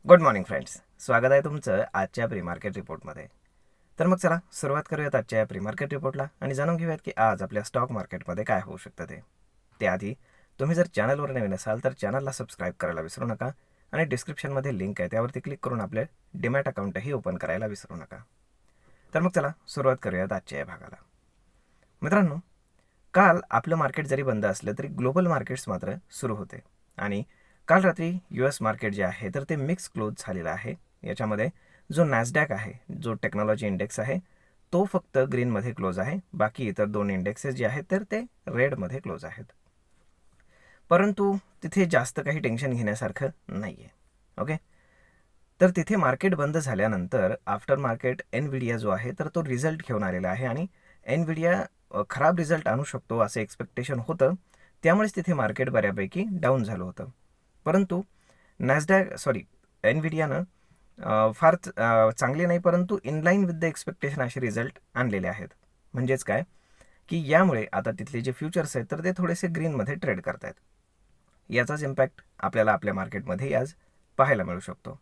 Good morning friends, स्वागत आहे तुमचं आजच्या प्री मार्केट रिपोर्टमध्ये. तर मग चला सुरुवात करूयात आजच्या या प्री मार्केट रिपोर्टला आणि जाणून घेऊयात की आज आपल्या स्टॉक मार्केटमध्ये काय होऊ शकतं ते. त्याआधी तुम्ही जर चॅनलवर नवीन असाल तर चॅनलला सबस्क्राईब करायला विसरू नका आणि डिस्क्रिप्शनमध्ये लिंक आहे त्यावरती क्लिक करून आपले डीमॅट अकाउंटही ओपन करायला विसरू नका. तर मग चला सुरुवात करूयात आजच्या या भागाला. मित्रांनो, काल आपलं मार्केट जरी बंद असलं तरी ग्लोबल मार्केट्स मात्र सुरू होते आणि काल रात्री US मार्केट जे आहे तर ते मिक्स क्लोज झालेलं आहे. याच्यामध्ये जो नॅसडॅक आहे, जो टेक्नॉलॉजी इंडेक्स आहे, तो फक्त ग्रीनमध्ये क्लोज आहे. बाकी इतर दोन इंडेक्सेस जे आहेत तर ते रेडमध्ये क्लोज आहेत. परंतु तिथे जास्त काही टेन्शन घेण्यासारखं नाही आहे. ओके, तर तिथे मार्केट बंद झाल्यानंतर आफ्टर मार्केट एनव्हिडिया जो आहे तर तो रिझल्ट घेऊन आलेला आहे आणि एनव्हिडिया खराब रिझल्ट आणू शकतो असं एक्सपेक्टेशन होतं. त्यामुळेच तिथे मार्केट बऱ्यापैकी डाऊन झालं होतं. परंतु एनव्हिडियानं फार चांगले नाही परंतु इनलाईन विथ द एक्सपेक्टेशन असे रिझल्ट आणलेले आहेत. म्हणजेच काय की यामुळे आता तिथले जे फ्युचर्स आहेत तर ते थोडेसे ग्रीनमध्ये ट्रेड करत आहेत. याचाच इम्पॅक्ट आपल्याला आपल्या मार्केटमध्ये आज पाहायला मिळू शकतो.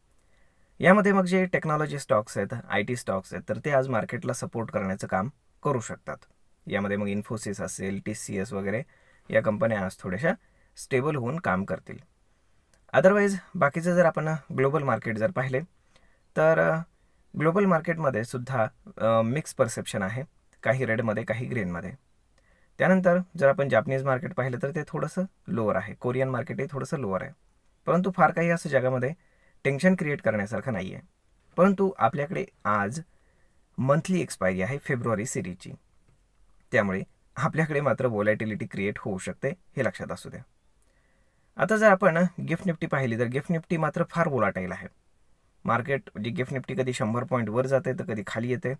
यामध्ये मग जे टेक्नॉलॉजी स्टॉक्स आहेत, IT स्टॉक्स आहेत तर ते आज मार्केटला सपोर्ट करण्याचं काम करू शकतात. यामध्ये मग इन्फोसिस असेल, TCS वगैरे या कंपन्या आज थोड्याशा स्टेबल होऊन काम करतील. अदरवाईज बाकीचं जर आपण ग्लोबल मार्केट जर पाहिले तर ग्लोबल मार्केटमध्ये सुद्धा मिक्स परसेप्शन आहे, काही रेडमध्ये काही ग्रीनमध्ये. त्यानंतर जर आपण जापनीज मार्केट पाहिलं तर ते थोडंसं लोअर आहे, कोरियन मार्केटही थोडंसं लोअर आहे. परंतु फार काही असं जगामध्ये टेन्शन क्रिएट करण्यासारखं नाही आहे. परंतु आपल्याकडे आज मंथली एक्सपायरी आहे फेब्रुवारी सिरीजची, त्यामुळे आपल्याकडे मात्र वोलॅटिलिटी क्रिएट होऊ शकते, हे लक्षात असू द्या. आता जर आपण गिफ्ट निफ्टी पाहिली तर गिफ्ट निफ्टी मात्र फार वोलाटाईल आहे. मार्केट म्हणजे गिफ्ट निफ्टी कधी 100 पॉईंट वर जाते तर कधी खाली येते.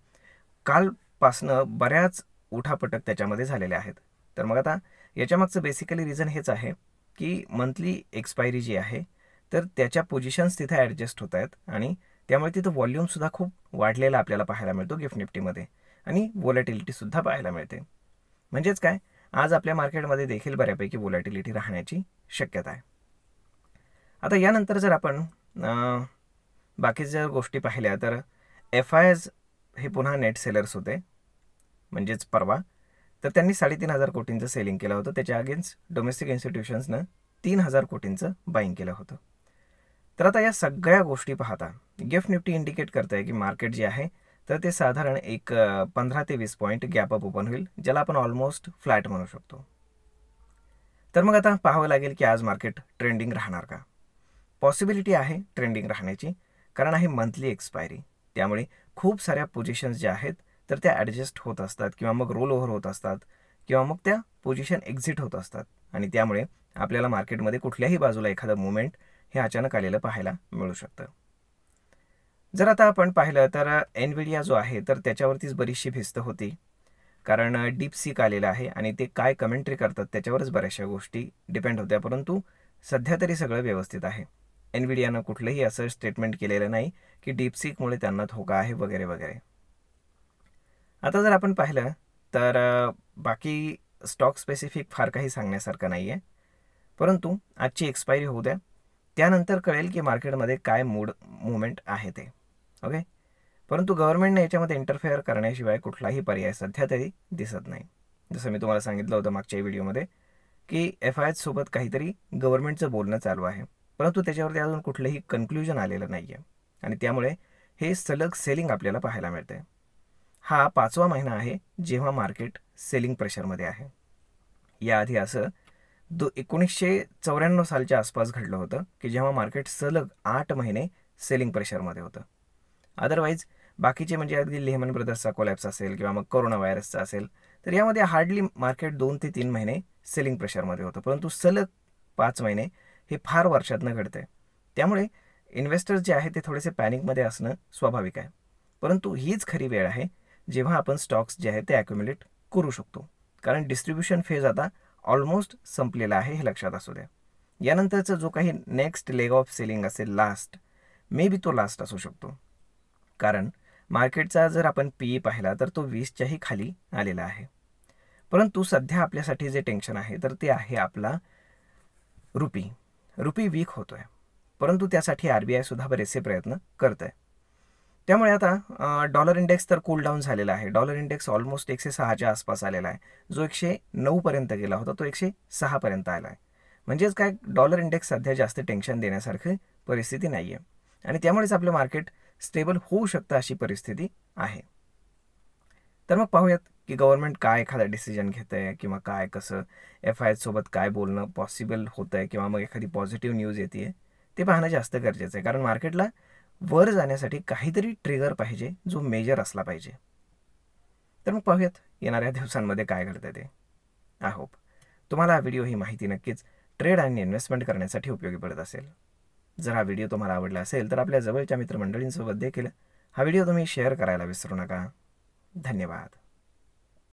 कालपासनं बऱ्याच उठापटक त्याच्यामध्ये झालेले आहेत. तर मग आता याच्यामागचं बेसिकली रिझन हेच आहे की मंथली एक्सपायरी जी आहे तर त्याच्या पोझिशन्स तिथे ॲडजस्ट होत आहेत आणि त्यामुळे तिथं व्हॉल्यूमसुद्धा खूप वाढलेला आपल्याला पाहायला मिळतो गिफ्ट निफ्टीमध्ये आणि वोलॅटिलिटीसुद्धा पाहायला मिळते. म्हणजेच काय, आज आपल्या मार्केटमध्ये देखील बऱ्यापैकी वोलॅटिलिटी राहण्याची शक्यता आहे. आता यानंतर जर आपण बाकीच्या गोष्टी पाहिल्या तर FIs हे पुन्हा नेट सेलर्स होते. म्हणजेच परवा तर त्यांनी 3,500 कोटींचं सेलिंग केलं होतं. त्याच्या अगेन्स्ट डोमेस्टिक इन्स्टिट्यूशन्सनं 3,000 कोटींचं बाईंग केलं होतं. तर आता या सगळ्या गोष्टी पाहता गिफ्ट निफ्टी इंडिकेट करत आहे की मार्केट जे आहे तर ते साधारण एक 15 ते 20 पॉईंट गॅप अप ओपन होईल, ज्याला आपण ऑलमोस्ट फ्लॅट म्हणू शकतो. तर मग आता पाहावं लागेल की आज मार्केट ट्रेंडिंग राहणार का. पॉसिबिलिटी आहे ट्रेंडिंग राहण्याची, कारण आहे मंथली एक्सपायरी. त्यामुळे खूप साऱ्या पोझिशन्स ज्या आहेत तर त्या ॲडजस्ट होत असतात किंवा मग रोल ओव्हर होत असतात किंवा मग त्या पोझिशन एक्झिट होत असतात आणि त्यामुळे आपल्याला मार्केटमध्ये कुठल्याही बाजूला एखादं मुवमेंट हे अचानक आलेलं पाहायला मिळू शकतं. जर आता आपण पाहिलं तर एनव्हिडिया जो आहे तर त्याच्यावरतीच बरीचशी भिस्त होती, कारण डीपसीक आलेलं आहे आणि ते काय कमेंट्री करतात त्याच्यावरच बऱ्याचशा गोष्टी डिपेंड होत्या. परंतु सध्या तरी सगळं व्यवस्थित आहे. एनव्हिडियानं कुठलंही असं स्टेटमेंट केलेलं नाही की डीपसीकमुळे त्यांना धोका आहे वगैरे वगैरे. आता जर आपण पाहिलं तर बाकी स्टॉक स्पेसिफिक फार काही सांगण्यासारखं नाही आहे. परंतु आजची एक्सपायरी होऊ द्या, त्यानंतर कळेल की मार्केटमध्ये काय मुवमेंट आहे ते. ओके, परंतु गव्हर्नमेंटने याच्यामध्ये इंटरफेअर करण्याशिवाय कुठलाही पर्याय सध्या तरी दिसत नाही. जसं मी तुम्हाला सांगितलं होतं मागच्या व्हिडिओमध्ये की FIs सोबत काहीतरी गव्हर्नमेंटचं बोलणं चालू आहे, परंतु त्याच्यावरती अजून कुठलंही कन्क्ल्युजन आलेलं नाही आहे आणि त्यामुळे हे सलग सेलिंग आपल्याला पाहायला मिळते. हा 5वा महिना आहे जेव्हा मार्केट सेलिंग प्रेशरमध्ये आहे. याआधी असं 1994 सालच्या आसपास घडलं होतं की जेव्हा मार्केट सलग 8 महिने सेलिंग प्रेशरमध्ये होतं. अदरवाईज बाकीचे म्हणजे अगदी लेहमन ब्रदर्सचा कोलॅप्स असेल किंवा मग कोरोना व्हायरसचा असेल तर यामध्ये हार्डली मार्केट 2 ते 3 महिने सेलिंग प्रेशरमध्ये होतं. परंतु सलग 5 महिने हे फार वर्षातनं घडतं. त्यामुळे इन्व्हेस्टर्स जे आहे ते थोडेसे पॅनिकमध्ये असणं स्वाभाविक आहे. परंतु हीच खरी वेळ आहे जेव्हा आपण स्टॉक्स जे आहेत ते ॲक्युम्युलेट करू शकतो, कारण डिस्ट्रीब्युशन फेज आता ऑलमोस्ट संपलेला आहे, हे लक्षात असू द्या. यानंतरचा जो काही नेक्स्ट लेग ऑफ सेलिंग असेल लास्ट, मे बी तो लास्ट असू शकतो, कारण मार्केटचा जर आपण PE पाहिला तर तो 20च्याही खाली आलेला आहे. परंतु सध्या आपल्यासाठी जे टेन्शन आहे तर ते आहे आपला रुपी वीक होतो आहे. परंतु त्यासाठी RBI सुद्धा बरेचसे प्रयत्न करत आहे. त्यामुळे आता डॉलर इंडेक्स तर कूल डाऊन झालेला आहे. डॉलर इंडेक्स ऑलमोस्ट 106च्या आसपास आलेला आहे. जो 109 पर्यंत गेला होता तो 106 पर्यंत आला आहे. म्हणजेच काय, डॉलर इंडेक्स सध्या जास्त टेन्शन देण्यासारखी परिस्थिती नाही आहे आणि त्यामुळेच आपलं मार्केट स्टेबल होऊ शकतं अशी परिस्थिती आहे. तर मग पाहूयात की गव्हर्नमेंट काय एखादा डिसिजन घेत आहे किंवा काय कसं FI सोबत काय बोलणं पॉसिबल होतं आहे किंवा मग एखादी पॉझिटिव्ह न्यूज येते ते पाहणं जास्त गरजेचं आहे. कारण मार्केटला वर जाण्यासाठी काहीतरी ट्रिगर पाहिजे जो मेजर असला पाहिजे. तर मग पाहूयात येणाऱ्या दिवसांमध्ये काय घडतं ते. आय होप तुम्हाला हा व्हिडिओ ही माहिती नक्कीच ट्रेड आणि इन्व्हेस्टमेंट करण्यासाठी उपयोगी पडत असेल. जर हा व्हिडिओ तुम्हाला आवडला असेल तर आपल्या जवळच्या मित्रमंडळींसोबत देखील हा व्हिडिओ तुम्ही शेअर करायला विसरू नका. धन्यवाद.